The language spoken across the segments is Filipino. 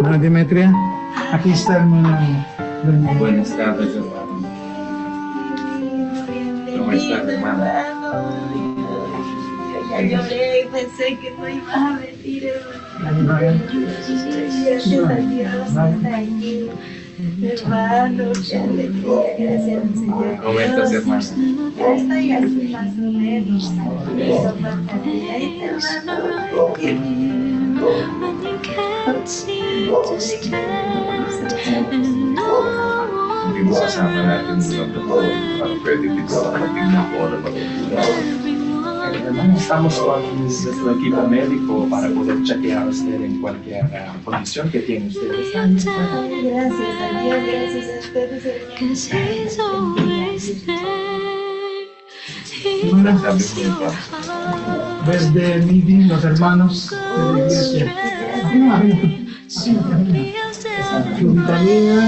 Hermana Demetria, aquí está hermano. Buenas tardes, hermano. ¿Cómo estás, hermana? Ya lloré y pensé que no ibas a venir, hermano. Gracias a Dios está aquí. Hermano, qué alegría, gracias al Señor. ¿Cómo estás, hermano? Ya estoy así más o menos. Eso faltaría. Hermano, Hindi mo kasama natin sa mga pwede dito sa ating mga Hermano, estamos con nuestro equipo médico para poder chequear a usted en cualquier condición que tiene usted. gracias a Dios, gracias a ustedes, Desde meeting, los hermanos de la iglesia. Aquí no hay. Su vitamina,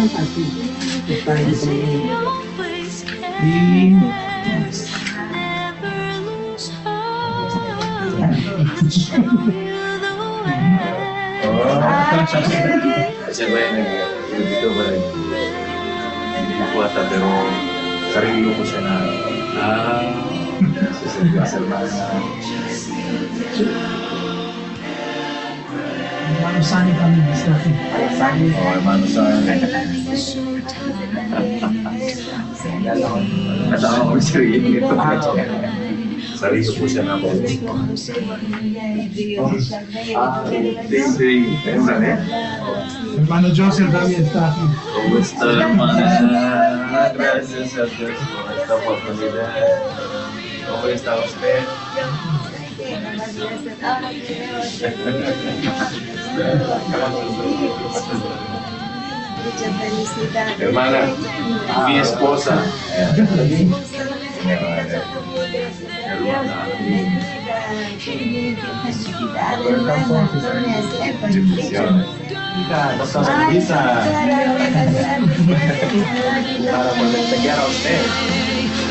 aquí está el vitamina. Y Kasi ba yung dito ba hindi ko ata pero sarili ko siya na sa hermano Sani kami sa akin. hermano sa Natawa ko sarili nito. Sarili ko siya na po. Hermano Joseph también está aquí. Kumusta, hermana? Gracias a Dios por esta oportunidad. ¿Cómo está usted? Muchas felicidades. Hermana, mi esposa. Nuestra sonrisa para poder chequear a usted.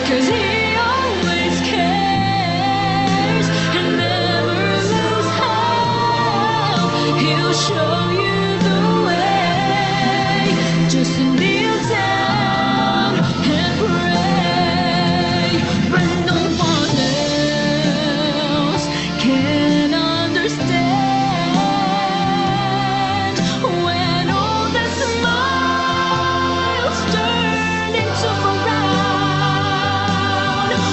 Cause he always cares and never lose hope. He'll show you the way. Just kneel down and pray. But no one else can understand when all the smiles turn into frown.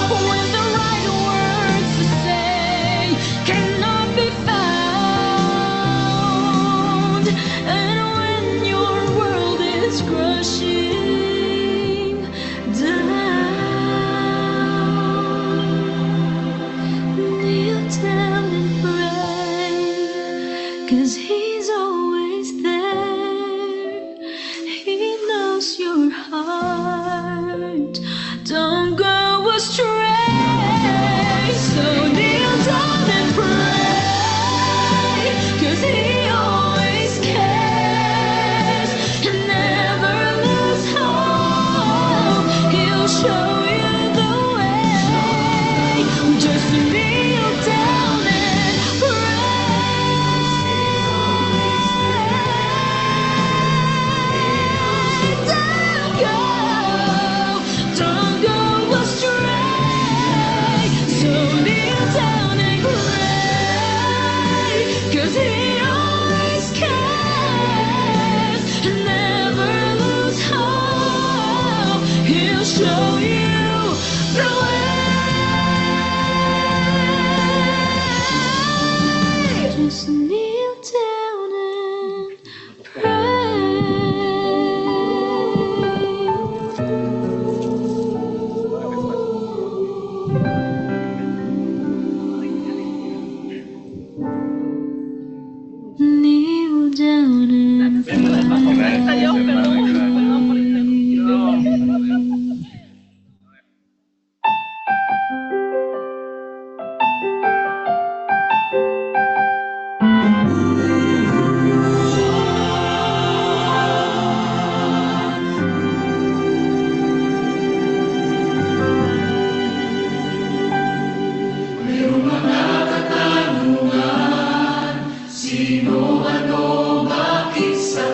When the right words to say cannot be found, and when your world is crushing down, kneel down and pray, 'cause he's always there. He knows your heart. Don't go astray. So kneel down and pray, 'cause he always cares and never lose hope. He'll show you the way. Just kneel down and pray. Don't go astray. So kneel down and pray, 'cause he always cares and never lose hope. He'll show you the way. Just kneel down and pray. Kneel down and Sino ano makisa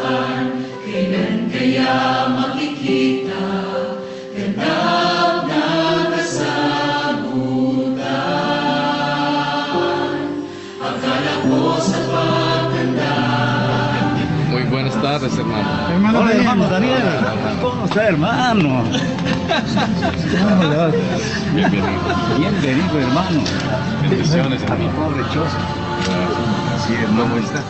Muy buenas tardes, hermano. Hermano Hola, Daniel. hermano Daniel. ¿Cómo está, hermano? ¿Cómo le va? Bienvenido. Bienvenido, hermano. Bendiciones, A mi hermano. pobre choza. Sí, hermano, ¿cómo está?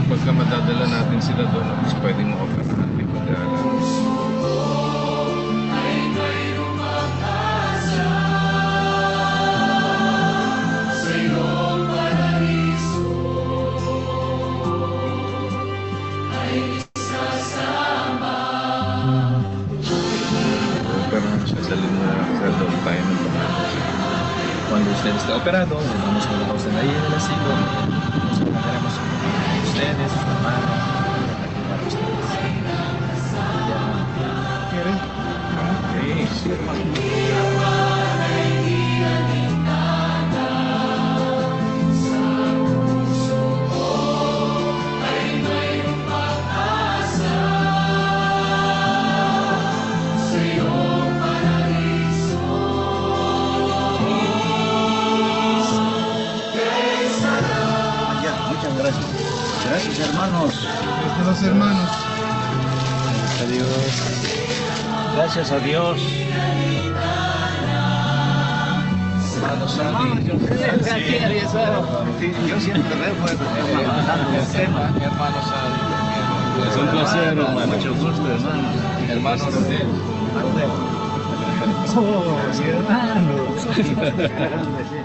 Pagka madadala natin sila doon, mas pwede mo operahan, di ba? Operahan siya sa doon tayo ng pagkakas. Cuando usted esté operado, le damos con la usted ahí en el asilo. Nos encontraremos con ustedes, sus hermanos, para ustedes. ¿Quiere? Sí, sí. Ya, muchas gracias. Gracias, hermanos. Desde los hermanos. Gracias a Dios. Gracias a Dios. Hermanos, yo creo que aquí hay eso. Sí, yo siempre recuerdo mandando el tema. Hermano Sandy, es un placer, hermano. Mucho gusto, hermano. Hermano Rodel. Oh, mi hermano. Caramba, sí.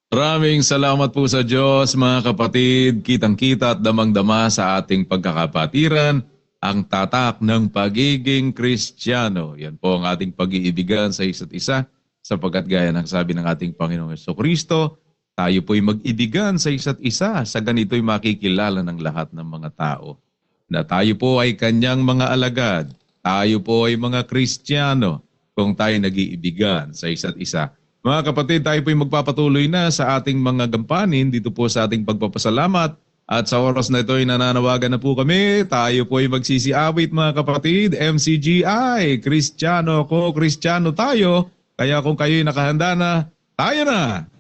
Maraming salamat po sa Diyos, mga kapatid. Kitang-kita at damang-dama sa ating pagkakapatiran ang tatak ng pagiging Kristiyano. Yan po ang ating pag-iibigan sa isa't isa sapagkat gaya ng sabi ng ating Panginoong Jesucristo, tayo po'y mag-ibigan sa isa't isa sa ganito'y makikilala ng lahat ng mga tao. Na tayo po ay kanyang mga alagad, tayo po ay mga Kristiyano kung tayo nag-iibigan sa isa't isa. Mga kapatid, tayo po'y magpapatuloy na sa ating mga gampanin dito po sa ating pagpapasalamat. At sa oras na ito ay nananawagan na po kami. Tayo po'y magsisiawit mga kapatid. MCGI, Kristiyano ko, Kristiyano tayo. Kaya kung kayo'y nakahanda na, tayo na!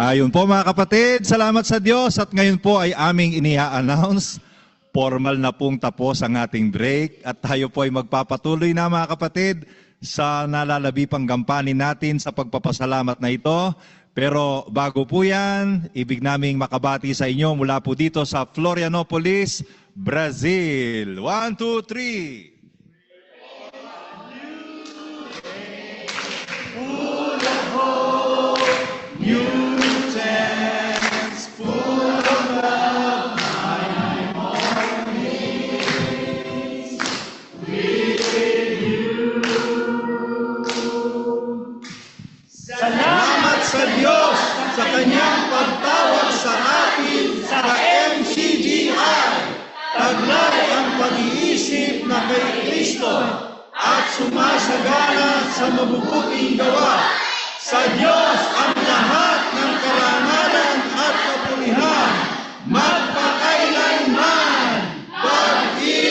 Ayun po mga kapatid, salamat sa Diyos at ngayon po ay aming inia-announce. Formal na pong tapos ang ating break at tayo po ay magpapatuloy na mga kapatid sa nalalabi pang gampanin natin sa pagpapasalamat na ito. Pero bago po yan, ibig naming makabati sa inyo mula po dito sa Florianopolis, Brazil. 1, 2, 3. Salamat sa Diyos sa kanyang pagtawag sa atin sa MCGI. Taglay ang pag-iisip na kay Kristo at sumasagana sa mabubuting gawa. Sa Diyos ang lahat ng karangalan at kapulihan magpakailanman. Pag-ibig!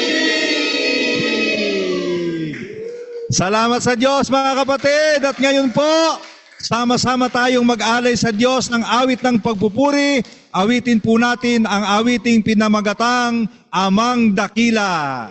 Salamat sa Diyos mga kapatid at ngayon po, sama-sama tayong mag-alay sa Diyos ng awit ng pagpupuri. Awitin po natin ang awiting pinamagatang Amang Dakila.